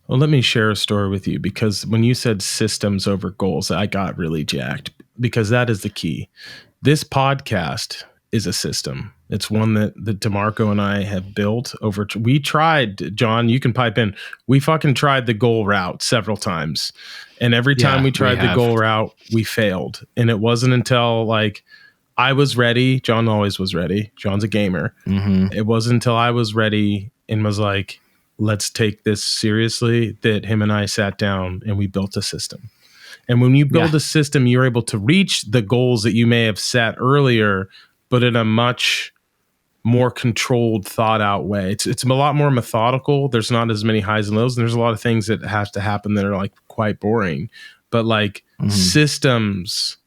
Well, let me share a story with you, because when you said systems over goals, I got really jacked, because that is the key. This podcast is a system. It's one that DeMarco and I have built over. We tried, John, you can pipe in. We fucking tried the goal route several times. And every time we tried the goal route, we failed. And it wasn't until like I was ready. John always was ready. John's a gamer. Mm-hmm. It wasn't until I was ready and was like, let's take this seriously, that him and I sat down and we built a system. And when you build a system, you're able to reach the goals that you may have set earlier, but in a much more controlled, thought out way. It's a lot more methodical. There's not as many highs and lows, and there's a lot of things that have to happen that are like quite boring. But like systems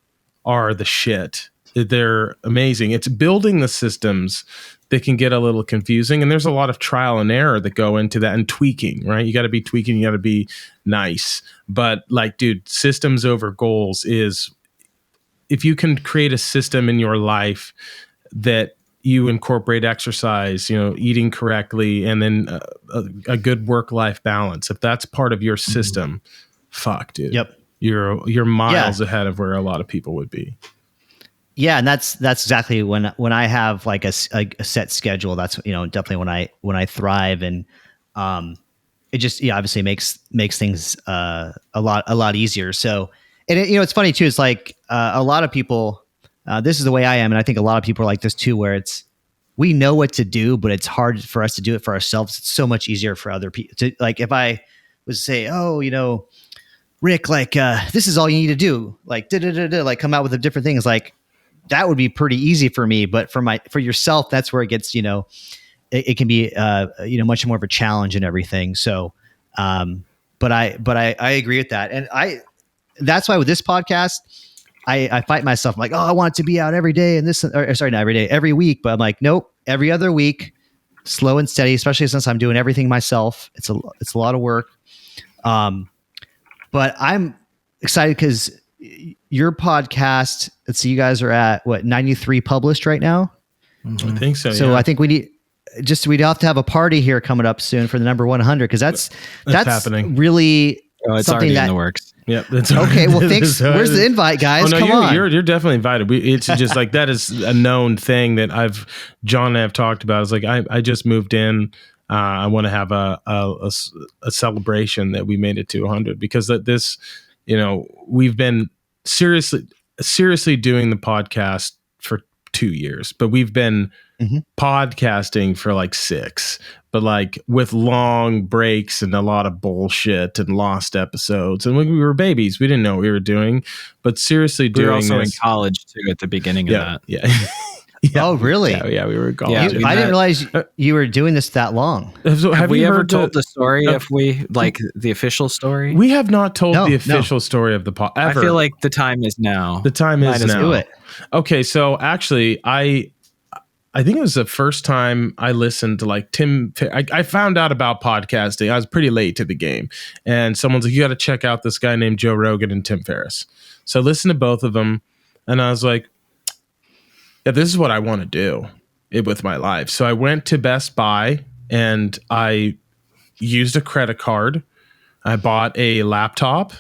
are the shit. They're amazing. It's building the systems that can get a little confusing, and there's a lot of trial and error that go into that, and tweaking, right? You got to be tweaking, you got to be nice. But like, dude, systems over goals is, if you can create a system in your life that you incorporate exercise, eating correctly, and then a good work-life balance, if that's part of your system, fuck, dude. Yep. You're miles ahead of where a lot of people would be. Yeah, and that's exactly when I have like a set schedule. That's definitely when I thrive, and it just obviously makes things a lot easier. So, and it's funny too. It's like a lot of people. This is the way I am, and I think a lot of people are like this too, where we know what to do, but it's hard for us to do it for ourselves. It's so much easier for other people to, like, if I was to say, oh, Rick, like this is all you need to do, like like come out with the different things, like. That would be pretty easy for me, but for yourself, that's where it gets, it can be, much more of a challenge and everything. So, but I agree with that. And that's why with this podcast, I fight myself. I'm like, oh, I want it to be out every day, and not every day, every week. But I'm like, nope, every other week, slow and steady, especially since I'm doing everything myself. It's a lot of work. But I'm excited because your podcast, let's see, you guys are at what, 93 published right now? I think so. So I think we'd have to have a party here coming up soon for the number 100, because that's happening. Really, it's something in the works. Yep. Okay. Well, thanks. Where's the invite, guys? Come on. You're definitely invited. It's just like, that is a known thing that John and I have talked about. It's like, I just moved in. I want to have a celebration that we made it to 100, because this. We've been seriously doing the podcast for 2 years, but we've been podcasting for like 6, but like with long breaks and a lot of bullshit and lost episodes. And when we were babies, we didn't know what we were doing, but seriously doing this. We were also in college too at the beginning of that. Yeah. Yeah. Oh, really? Yeah, we were in college. I didn't realize you were doing this that long. Have we ever told the story? If we like the official story, we have not told the official story of the pod ever. I feel like the time is now. The time is now. Do it. Okay, so actually, I think it was the first time I listened to like Tim. I found out about podcasting. I was pretty late to the game, and someone's like, "You got to check out this guy named Joe Rogan and Tim Ferriss." So I listened to both of them, and I was like, yeah, this is what I want to do with my life. So I went to Best Buy and I used a credit card. I bought a laptop,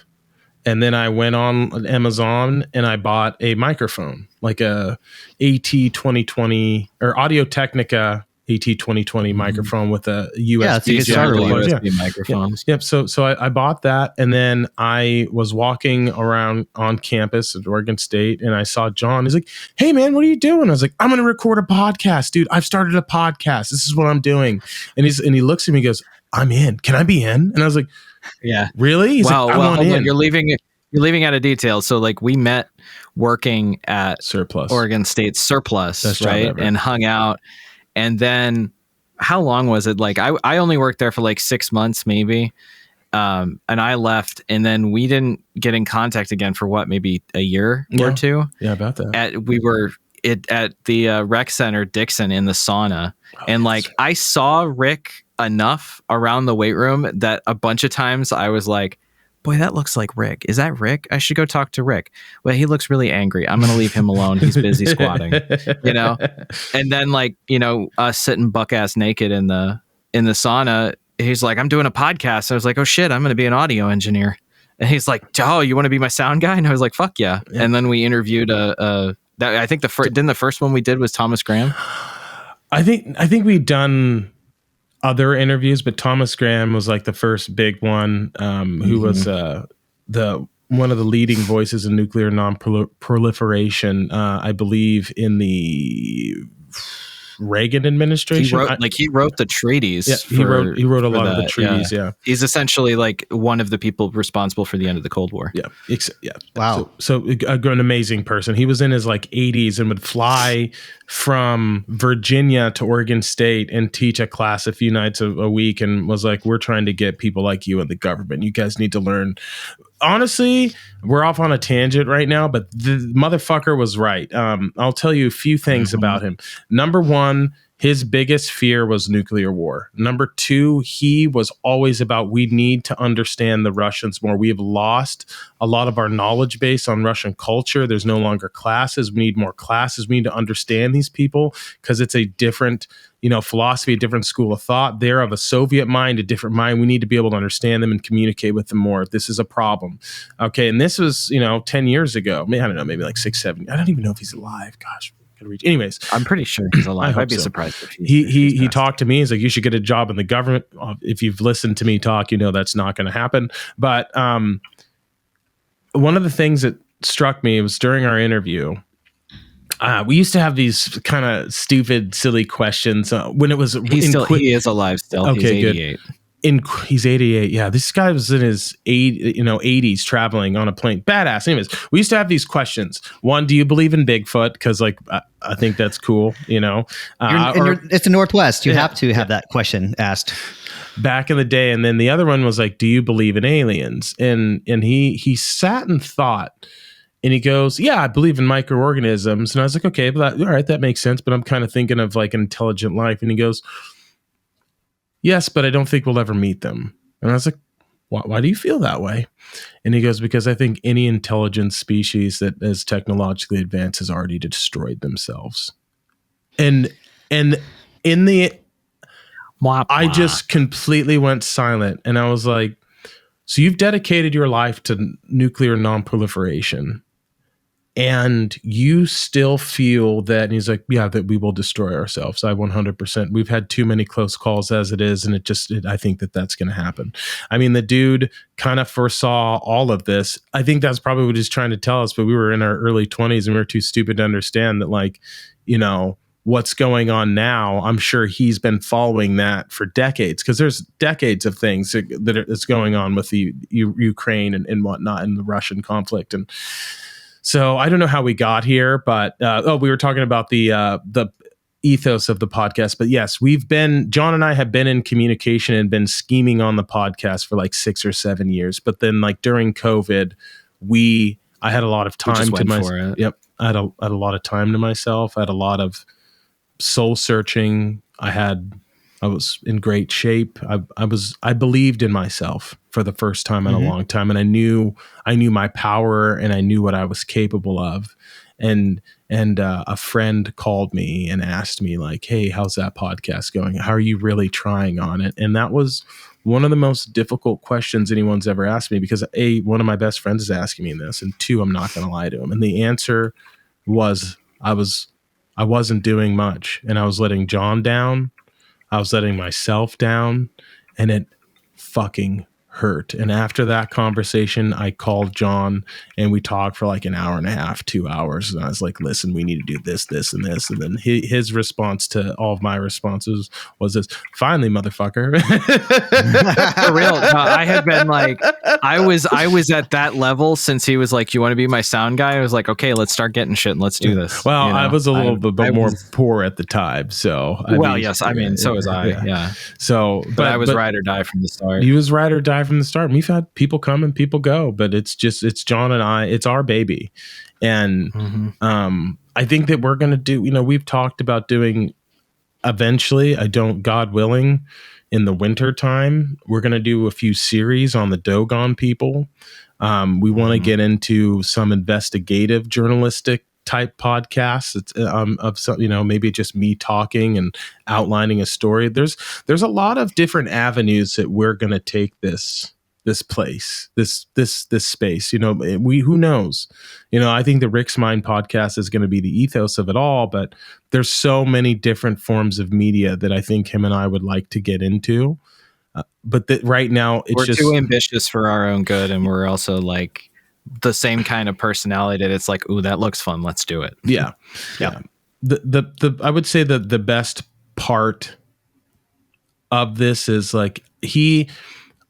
and then I went on Amazon and I bought a microphone, like a AT2020 or Audio-Technica AT2020 microphone with a USB microphone. Yep. So I bought that, and then I was walking around on campus at Oregon State, and I saw John. He's like, "Hey man, what are you doing?" I was like, "I'm going to record a podcast, dude. I've started a podcast. This is what I'm doing." And he looks at me and goes, "I'm in. Can I be in?" And I was like, "Yeah, really?" He's well, like, hold on. You're leaving out a detail. So like we met working at Surplus, Oregon State Surplus, right? And hung out. And then how long was it? Like I only worked there for like 6 months maybe. And I left, and then we didn't get in contact again for what, maybe a year or two. Yeah, about that. We were at the rec center Dixon in the sauna. And like I saw Rick enough around the weight room that a bunch of times I was like, boy, that looks like Rick. Is that Rick? I should go talk to Rick. Well, he looks really angry. I'm going to leave him alone. He's busy squatting, And then us sitting buck ass naked in the sauna, he's like, I'm doing a podcast. I was like, oh shit, I'm going to be an audio engineer. And he's like, oh, you want to be my sound guy? And I was like, fuck yeah. And then we interviewed I think the first one we did was Thomas Graham. I think we'd done other interviews, but Thomas Graham was like the first big one, who was one of the leading voices in nuclear non-proliferation, I believe, in the Reagan administration. He wrote the treaties. Yeah, he wrote a lot of the treaties. Yeah. He's essentially like one of the people responsible for the end of the Cold War. Yeah. Wow. So an amazing person. He was in his like 80s and would fly from Virginia to Oregon State and teach a class a few nights a week, and was like, we're trying to get people like you in the government. You guys need to learn. Honestly, we're off on a tangent right now, but the motherfucker was right. I'll tell you a few things about him. Number one, his biggest fear was nuclear war. Number two, he was always about, we need to understand the Russians more. We have lost a lot of our knowledge base on Russian culture. There's no longer classes. We need more classes. We need to understand these people because it's a different philosophy, a different school of thought. They're of a Soviet mind, a different mind. We need to be able to understand them and communicate with them more. This is a problem. Okay. And this was, 10 years ago. I don't know, maybe like 6, 7. I don't even know if he's alive. Gosh. Anyways, I'm pretty sure he's alive. I'd be surprised if he talked to me. He's like, you should get a job in the government. If you've listened to me talk, that's not going to happen. But one of the things that struck me was during our interview, we used to have these kind of stupid, silly questions when it was. He is alive still. Okay, he's 88. Good. He's 88. Yeah, this guy was in his 80s traveling on a plane. Badass. Anyways, we used to have these questions. One, do you believe in Bigfoot? Because I think that's cool. It's the Northwest. You have to have that question asked back in the day. And then the other one was like, do you believe in aliens? And he sat and thought. And he goes, yeah, I believe in microorganisms. And I was like, okay, but all right, that makes sense. But I'm kind of thinking of like intelligent life. And he goes, yes, but I don't think we'll ever meet them. And I was like, why do you feel that way? And he goes, because I think any intelligent species that is technologically advanced has already destroyed themselves. And in the, I just completely went silent. And I was like, so you've dedicated your life to nuclear non-proliferation, and you still feel that, and he's like, yeah, that we will destroy ourselves. I 100%. We've had too many close calls as it is, and I think that's going to happen. I mean, the dude kind of foresaw all of this. I think that's probably what he's trying to tell us, but we were in our early 20s and we were too stupid to understand that, like, what's going on now. I'm sure he's been following that for decades, because there's decades of things that's going on with the Ukraine and whatnot, and the Russian conflict. And so I don't know how we got here, but we were talking about the ethos of the podcast. But yes, John and I have been in communication and been scheming on the podcast for like 6 or 7 years. But then, like, during COVID, I had a lot of time to myself. Yep, I had a lot of time to myself. I had a lot of soul searching. I was in great shape. I believed in myself for the first time in a long time. And I knew my power, and I knew what I was capable of. And a friend called me and asked me, like, hey, how's that podcast going? How are you really trying on it? And that was one of the most difficult questions anyone's ever asked me, because one of my best friends is asking me this, and two, I'm not going to lie to him. And the answer was, I wasn't doing much, and I was letting John down. I was letting myself down, and it fucking hurt. And after that conversation, I called John, and we talked for like an hour and a half, 2 hours. And I was like, listen, we need to do this, this, and this. And then his response to all of my responses was this: finally, motherfucker. For real. No, I had been like, I was at that level since he was like, you want to be my sound guy? I was like, okay, let's start getting shit and let's do this. Well, I was a little bit more poor at the time. So, so was I. Yeah. So, but I was ride or die from the start. He was ride or die from the start. And we've had people come and people go, but it's John and I, it's our baby. And I think that we're going to do, we've talked about doing eventually, God willing, in the winter time, we're going to do a few series on the Dogon people. We want to get into some investigative journalistic type podcasts. It's of some, maybe just me talking and outlining a story. There's a lot of different avenues that we're going to take this place, this space. Who knows? I think the Rick's Mind podcast is going to be the ethos of it all, but there's so many different forms of media that I think him and I would like to get into. But right now, we're just too ambitious for our own good, and we're also like the same kind of personality that it's like, ooh, that looks fun, let's do it. Yeah. The I would say that the best part of this is like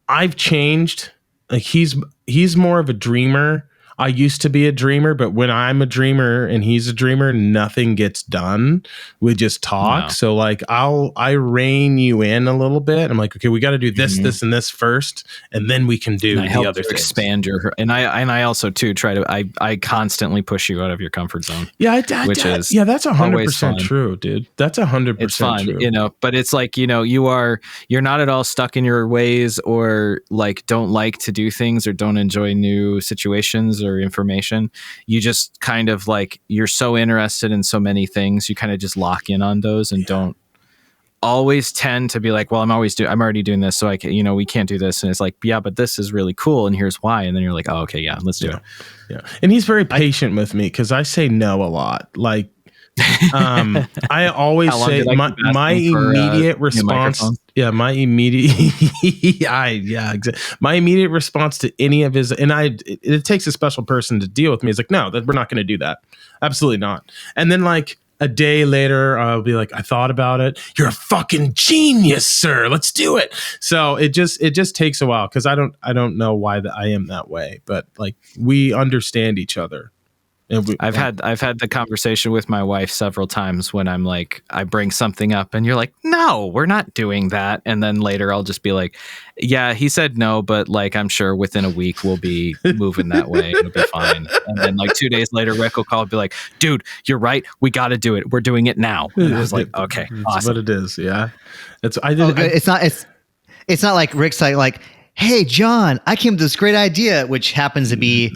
I've changed. Like he's more of a dreamer. I used to be a dreamer, but when I'm a dreamer and he's a dreamer, nothing gets done. We just talk. No. So like I rein you in a little bit. I'm like, okay, we got to do this, this, and this first, and then we can do the other things. Expand your and I also too try to I constantly push you out of your comfort zone. Yeah, that's 100% true, dude. That's 100% true. But it's like you're not at all stuck in your ways or like don't like to do things or don't enjoy new situations or information. You just kind of like you're so interested in so many things, you kind of just lock in on those and don't always tend to be like, well, I'm already doing this, so I can, we can't do this. And it's like, yeah, but this is really cool, and here's why. And then you're like, oh, okay, yeah, let's do it. Yeah, and he's very patient with me because I say no a lot. Like, I always say my immediate response. My immediate response to any of his, and it takes a special person to deal with me. It's like, no, we're not going to do that. Absolutely not. And then like a day later, I'll be like, I thought about it. You're a fucking genius, sir. Let's do it. So it just takes a while because I don't know why I am that way, but like we understand each other. I've had the conversation with my wife several times when I'm like, I bring something up and you're like, no, we're not doing that. And then later I'll just be like, yeah, he said no, but like, I'm sure within a week we'll be moving that way. It'll be fine. And then like 2 days later, Rick will call and be like, dude, you're right. We got to do it. We're doing it now. And I was like, okay, that's awesome. what it is. Yeah. It's not like Rick's like, hey, John, I came up with this great idea, which happens to be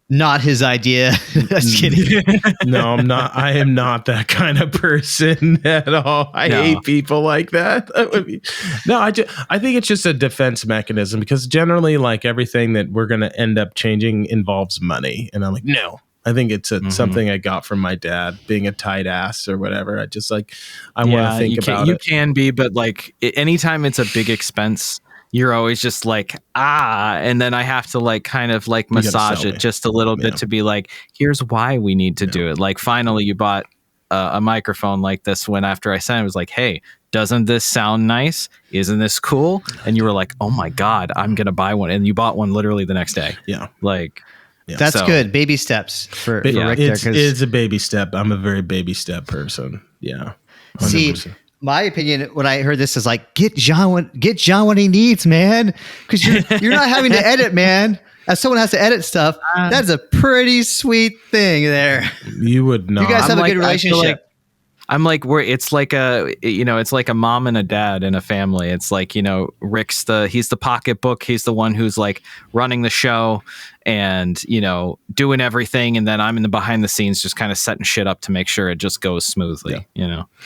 not his idea. Just kidding. No, I'm not. I am not that kind of person at all. I hate people like that. I think it's just a defense mechanism because generally, like everything that we're going to end up changing involves money, and I'm like, no. I think it's something I got from my dad, being a tight ass or whatever. I just like I want to think about it. You can be, but like anytime it's a big expense, you're always just like, and then I have to like kind of like massage it just a little bit to be like, here's why we need to do it. Like finally you bought a microphone like this when after I sent it was like, hey, doesn't this sound nice? Isn't this cool? And you were like, oh my God, I'm going to buy one. And you bought one literally the next day. Yeah. Like, that's good. Baby steps for Rick there. It's a baby step. I'm a very baby step person. Yeah. 100%. See, my opinion when I heard this is like, get John what he needs, man. Because you're not having to edit, man. As someone has to edit stuff, that's a pretty sweet thing there. You would not. You guys have a good relationship. I'm like, it's like a mom and a dad in a family. It's like, Rick's he's the pocketbook. He's the one who's like running the show and, doing everything. And then I'm in the behind the scenes, just kind of setting shit up to make sure it just goes smoothly,